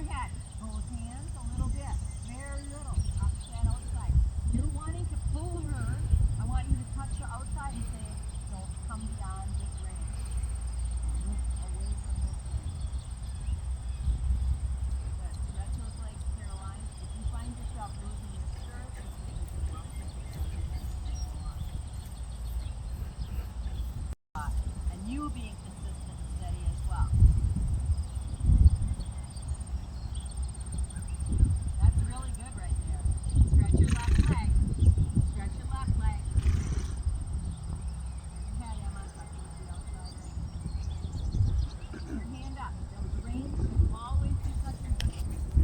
head. Both hands a little bit. Very little. Up that outside. You're wanting to pull her. I want you to touch the outside and say, don't come beyond this range. Look away from this range. Good. Stretch those legs, Caroline. If you find yourself losing your stirrup, it's because you lost your and you being consistent and steady as well. That's really good right there. Stretch your left leg. Stretch your left leg. Your head, Emma. Touch the outside ring. Your hand up. The reins should always be touching.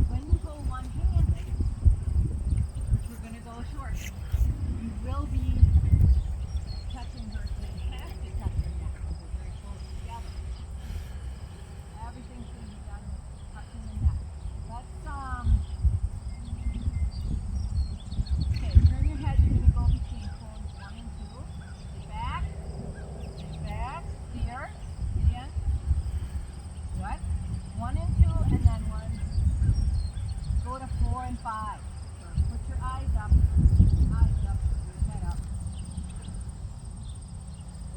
When you go one-handed, you're going to go short. You will be touching her. So you have to touch her neck. They're very close together. Everything's going to be done with touching the neck. Let's okay, turn your head. You're going to go between cones 1 and 2. Sit back, steer, in. Good. 1 and 2, and then 1. Go to 4 and 5. So put your eyes up, your head up.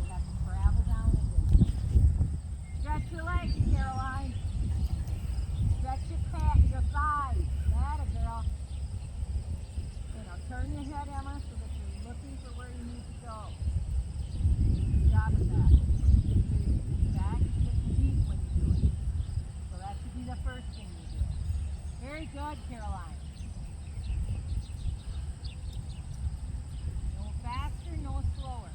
You have to travel down and stretch your legs, Caroline. Stretch your thighs. That a girl. Turn your head, Emma, so that you're looking for where you need to go. Good job with that. Back is deep when you do it. So that should be the first thing you do. Very good, Caroline. No faster, no slower.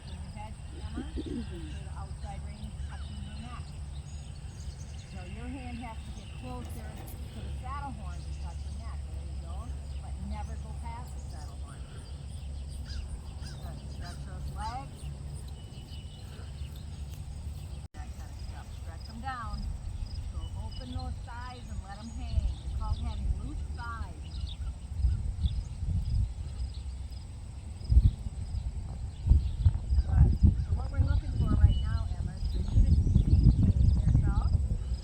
Turn your head, Emma, to the outside range, touching your neck. So your hand has to get closer to the saddle horn to touch your neck. There you go. But never go past the saddle horn. Good. Stretch those legs. That kind of stuff. Stretch them down. So open those thighs and let them hang. It's called having loose thighs. Good. So what we're looking for right now, Emma, is for you to maintain yourself.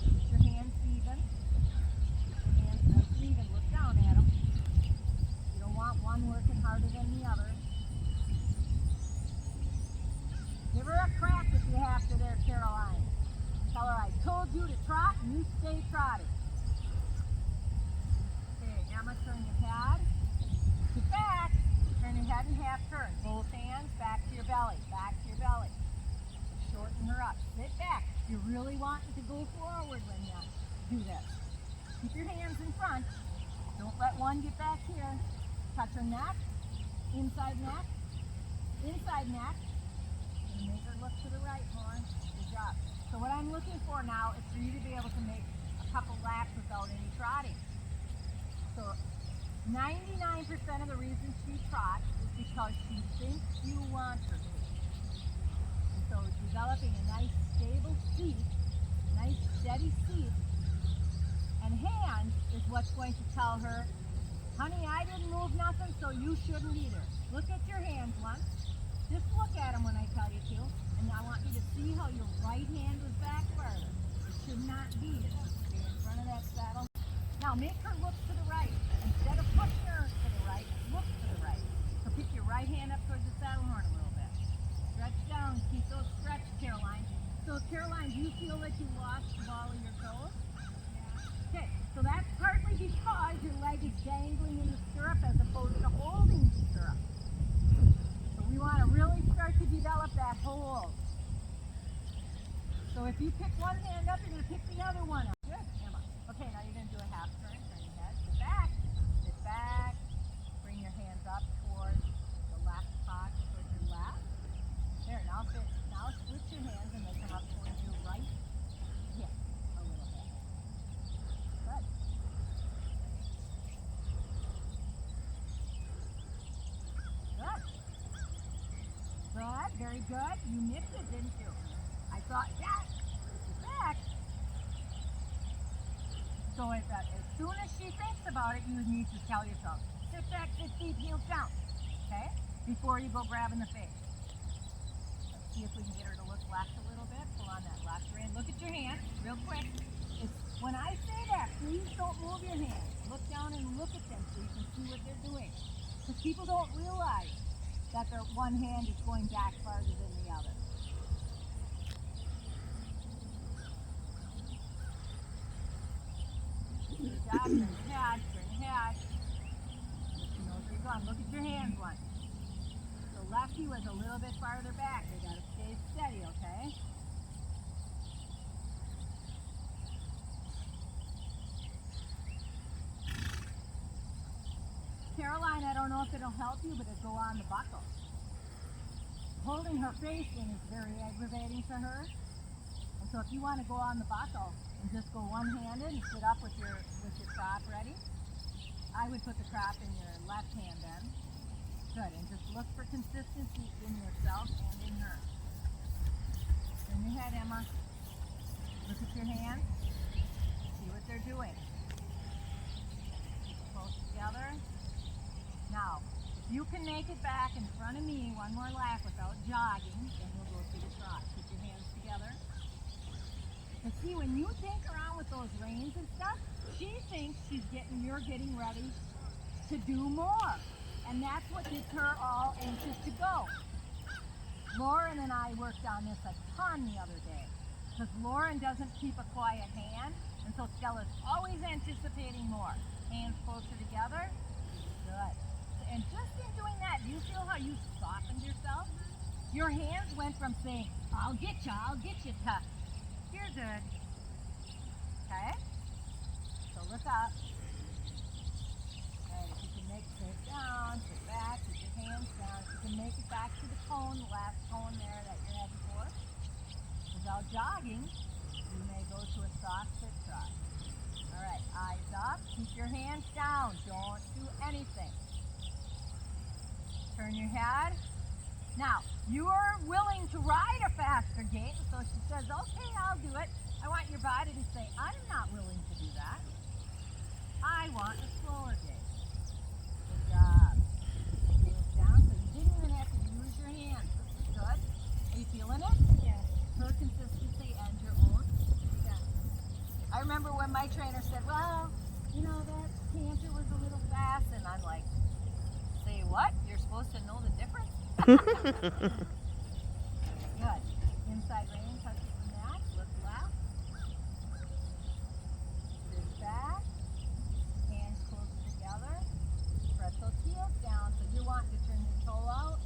Keep your hands even. Keep your hands nice and even. Look down at them. You don't want one working harder than the other. Give her a crack if you have to there, Caroline. Tell her I told you to trot and you stay trotting. Okay, Emma, turn your head. Sit back. Turn your head in half turn. Both hands back to your belly. Back to your belly. Shorten her up. Sit back. You really want to go forward when you do this. Keep your hands in front. Don't let one get back here. Touch her neck. Inside neck. Inside neck. And make her look to the right more. Good job. So what I'm looking for now is for you to be able to make a couple laps without any trotting. So 99% of the reason she trots is because she thinks you want her to. And so developing a nice stable seat, nice steady seat, and hands is what's going to tell her, honey, I didn't move nothing, so you shouldn't either. Look at your hands once. Just look at them when I tell you to. And I want you to see how your right hand is back farther. It should not be. It should stay in front of that saddle. Now make her look to the right. Instead of pushing her to the right, look to the right. So pick your right hand up towards the saddle horn a little bit. Stretch down. Keep those stretched, Caroline. So Caroline, do you feel like you lost the ball of your toes? Yeah. Okay, so that's partly because your leg is dangling in the stirrup as opposed to holding the stirrup. So we want to really start to develop that hold. So if you pick one hand up, you're going to pick the other one up. Good, Emma. Okay, now you're going to do a half turn. Turn your head. Sit back. Sit back. Bring your hands up towards the left pocket, towards your left. There, now switch your hands and they come up towards your right hip a little bit. Good. Good. Good. Very good. You nipped it, didn't you? I thought, yes. Sit back. So as soon as she thinks about it, you need to tell yourself, sit back, 6 feet, heels down. Okay? Before you go grabbing the face. Let's see if we can get her to look left a little bit. Pull on that left rein. Look at your hand, real quick. It's When I say that, please don't move your hands. Look down and look at them so you can see what they're doing. Because people don't realize that their one hand is going back farther than the other. Good job. Turn your head. Turn your head. You know where you're going. Look at your hands once. The lefty was a little bit farther back. They got to stay steady, okay? Caroline, I don't know if it'll help you, but it'll go on the buckle. Holding her face in is very aggravating to her. And so if you want to go on the buckle and just go one-handed and sit up with your crop ready, I would put the crop in your left hand then. Good, and just look for consistency in yourself and in her. Turn your head, Emma. Look at your hands. See what they're doing. Close together. Now, if you can make it back in front of me one more lap without jogging, then we'll go through the trot. Keep your hands together. And see, when you think around with those reins and stuff, she thinks you're getting ready to do more. And that's what gets her all anxious to go. Lauren and I worked on this a ton the other day. Because Lauren doesn't keep a quiet hand, and so Stella's always anticipating more. Hands closer together. Good. And just in doing that, do you feel how you softened yourself? Your hands went from saying, I'll get you, to, you're good. Okay? So look up. And if you can sit down, sit back, keep your hands down. If you can make it back to the cone, the last cone there that you're heading for, without jogging, you may go to a soft sit trot. All right, eyes up. Keep your hands down. Don't do anything. Turn your head. Now, you are willing to ride a faster gait, so she says, okay, I'll do it. I want your body to say, I'm not willing to do that. I want a slower gait. Good job. Heels down, so you didn't even have to use your hands. This is good. Are you feeling it? Yeah. Her consistency and your own? Yeah. I remember when my trainer said, well, you know, that canter was a little fast, and I'm like, say what? You're supposed to know the difference? Good. Inside rein touches the mat. Look left. Sit back. Hands close together. Press those heels down. So you're wanting to turn your toe out.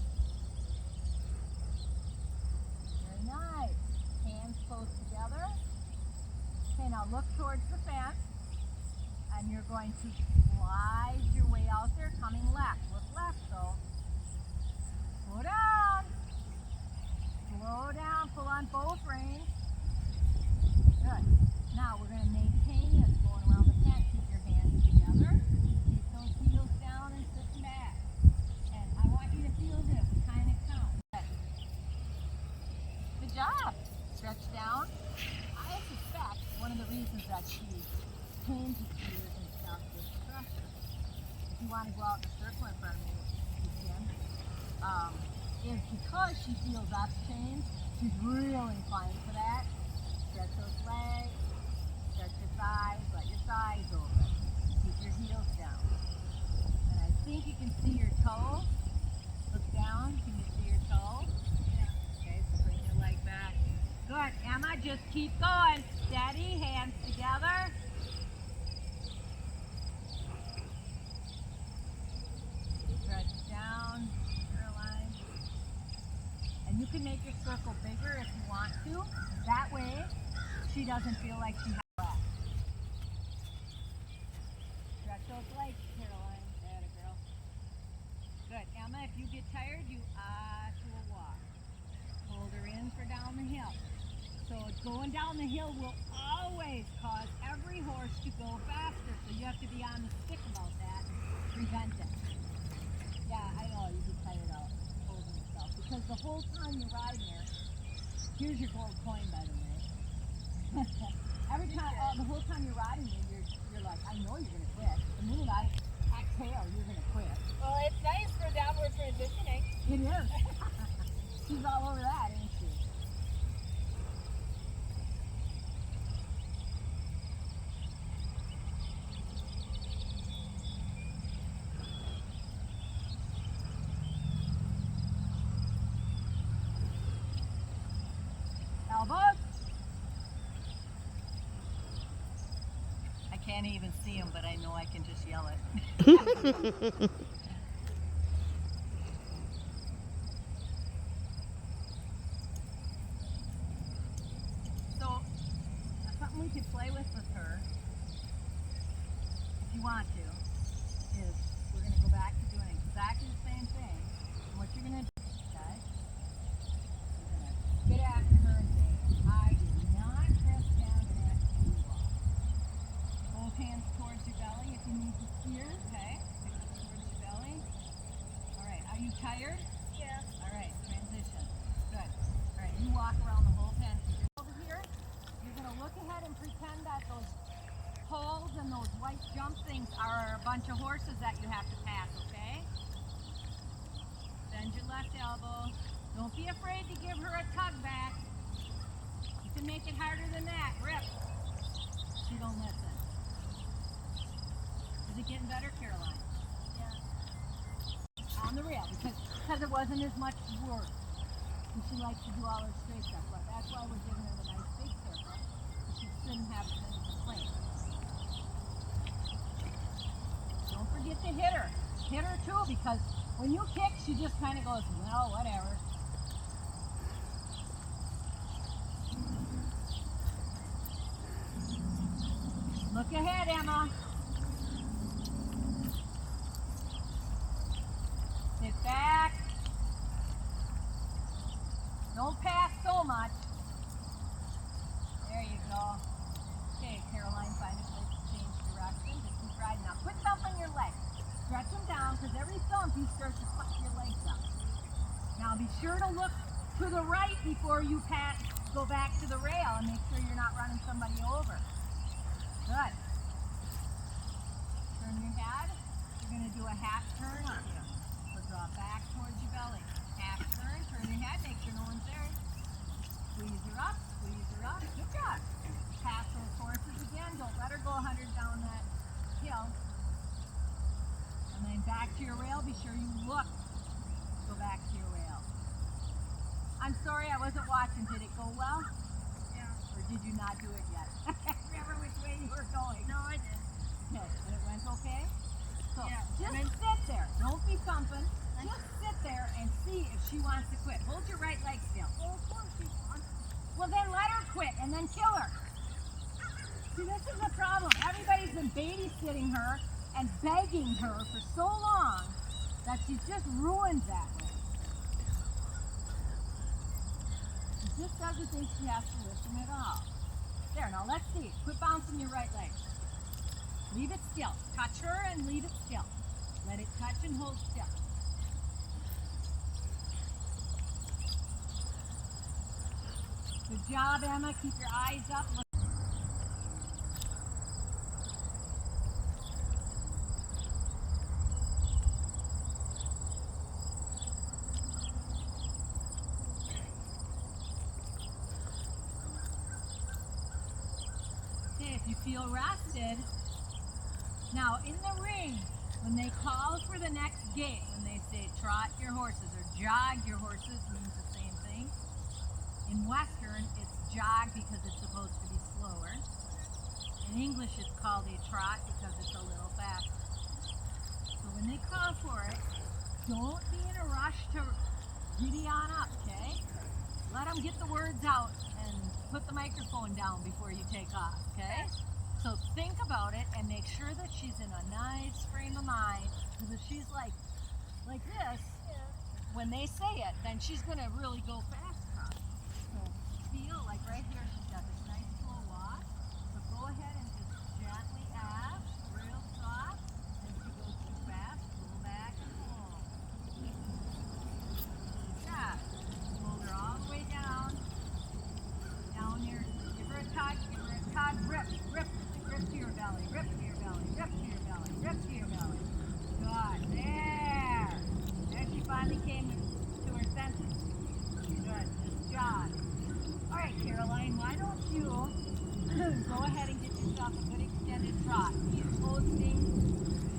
Very nice. Hands close together. Okay, now look towards the fence. And you're going to slide your way out there, coming left. Look left, though. Slow down. Slow down. Pull on both reins. Good. Now we're going to maintain this going around the fence. Keep your hands together. Keep those heels down and sit back. And I want you to feel this. Kind of count. Good job. Stretch down. I suspect one of the reasons that she changes gears and stuff is pressure. If you want to go out in a circle in front of me, you can. Is because she feels us change. She's really inclined for that. Stretch those legs, stretch your thighs, let your thighs open. Keep your heels down. And I think you can see your toe. Look down. Can you see your toe? Yeah. Okay, so bring your leg back. Good. Emma, just keep going. Steady, hands together. Stretch down, Caroline. And you can make your circle bigger if you want to. That way, she doesn't feel like she has to rest. Stretch those legs, Caroline. Atta girl. Good. Emma, if you get tired, you to a walk. Hold her in for down the hill. So going down the hill will always cause every horse to go faster. So you have to be on the stick about that to prevent it. Yeah, I know, you get tired out holding yourself. Because the whole time you're riding her, here's your gold coin, by the way. Every time, the whole time you're riding her, you're like, I know you're going to quit. The minute I exhale, you're going to quit. Well, it's nice for downward transitioning. It is. She's all over that, ain't she? can't even see him, but I know I can just yell it. So, something we could play with her, if you want to, is we're going to go back to doing exactly the same thing. And what you're going to do, okay, you're going to get after her and say, I did not press down and ask you to walk. Both hands towards your belly if you need to steer, okay? Towards your belly. All right, are you tired? Yeah. All right, transition. Good. All right, you walk around the whole pen. Over here, you're going to look ahead and pretend that those poles and those white jump things are a bunch of horses that you have to pass, okay? Bend your left elbow. Don't be afraid to give her a tug back. You can make it harder than that. Rip. She don't listen. Is it getting better, Caroline? Yeah. On the rail, because it wasn't as much work. And she likes to do all her straight stuff, but that's why we're giving her the nice big circle. She shouldn't have as many complaints. Don't forget to hit her. Hit her too, because when you kick, she just kind of goes, well, whatever. Look ahead, Emma. Sit back. Don't pass so much. There you go. Okay, Caroline, find a place to change direction. Just keep riding. Now, quit thumping your legs. Stretch them down, because every thump you start to fuck your legs up. Now, be sure to look to the right before you go back to the rail and make sure you're not running somebody over. Good. Turn your head. You're going to do a half turn up here. So draw back towards your belly. Half turn, turn your head, make sure no one's there. Squeeze her up, squeeze her up. Good job. Pass those horses again. Don't let her go 100 down that hill. And then back to your rail. Be sure you look. Go back to your rail. I'm sorry I wasn't watching. Did it go well? Yeah. Or did you not do it yet? I can't remember which way you were going. No, I did. Okay, and it went okay? So Yeah, just and sit there. Don't be thumping. Just sit there and see if she wants to quit. Hold your right leg still. Well, of course she wants. Well, then let her quit and then kill her. See, this is the problem. Everybody's been babysitting her and begging her for so long that she's just ruined that way. She just doesn't think she has to listen at all. There, now let's see. Quit bouncing your right leg. Leave it still. Touch her and leave it still. Let it touch and hold still. Good job, Emma. Keep your eyes up. Okay, if you feel rested. Now, in the ring, when they call for the next gait, when they say trot your horses or jog your horses, means the same thing. In Western, it's jog because it's supposed to be slower. In English, it's called a trot because it's a little faster. So when they call for it, don't be in a rush to giddy on up, okay? Let them get the words out and put the microphone down before you take off, okay? So think about it and make sure that she's in a nice frame of mind. Because if she's like this, when they say it, then she's going to really go fast across. So feel like right here she's got this nice slow walk. So go ahead and just gently ask, real soft. And if she goes too fast, pull back and hold. Good job. Hold her all the way down. Down here. Give her a tug, rip, rip. Rip to your belly, rip to your belly, rip to your belly, rip to your belly. Good. There. There she finally came to her senses. Good. Good job. All right, Caroline, why don't you go ahead and get yourself a good extended trot. Either posting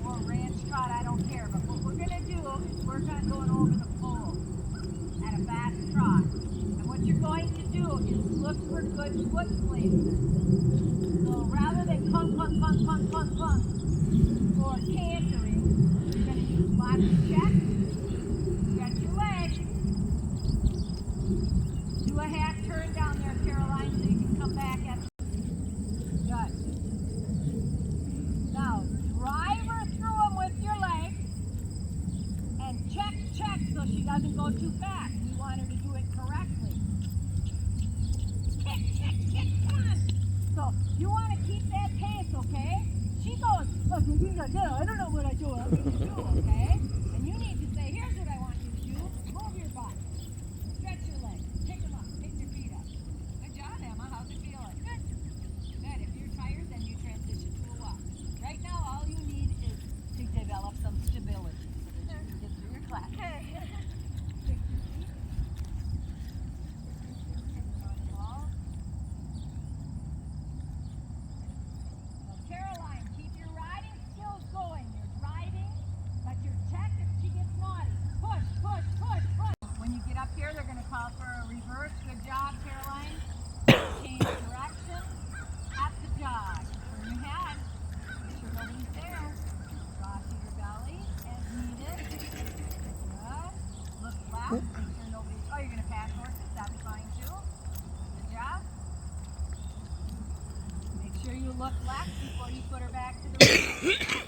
or ranch trot, I don't care. But what we're going to do is work on going over the pole at a fast trot. And what you're going to do is look for good foot placement. So rather than clunk, clunk, clunk, clunk, or cantering, you're going to use lots of checks. Stretch your legs. Do a half turn down there, Caroline, so you can come back at good. Now, drive her through them with your legs and check so she doesn't go too fast. We want her to do it correctly. Kick, come on. So, you want to keep that pace, okay? She goes, I don't know what I do, okay? And you need to say, here's what I want you to do. Move your butt. Stretch your legs. Pick them up. Pick your feet up. Good job, Emma. How's it feeling? Good. Good. If you're tired, then you transition to a walk. Right now, all you need is to develop some stability so that you can get through your class. Okay. Pick your feet. Now, Caroline, keep your riding skills going. You're driving, but you're checked if she gets naughty. Push. When you get up here, they're going to call for a reverse. Good job, Caroline. Change direction. At the jog. Turn your head. Make sure nobody's there. Draw to your belly as needed. Good. Look left. Make sure nobody's. Oh, you're going to pass horses. That's fine too. Good job. Make sure you look left before you put her back to the right.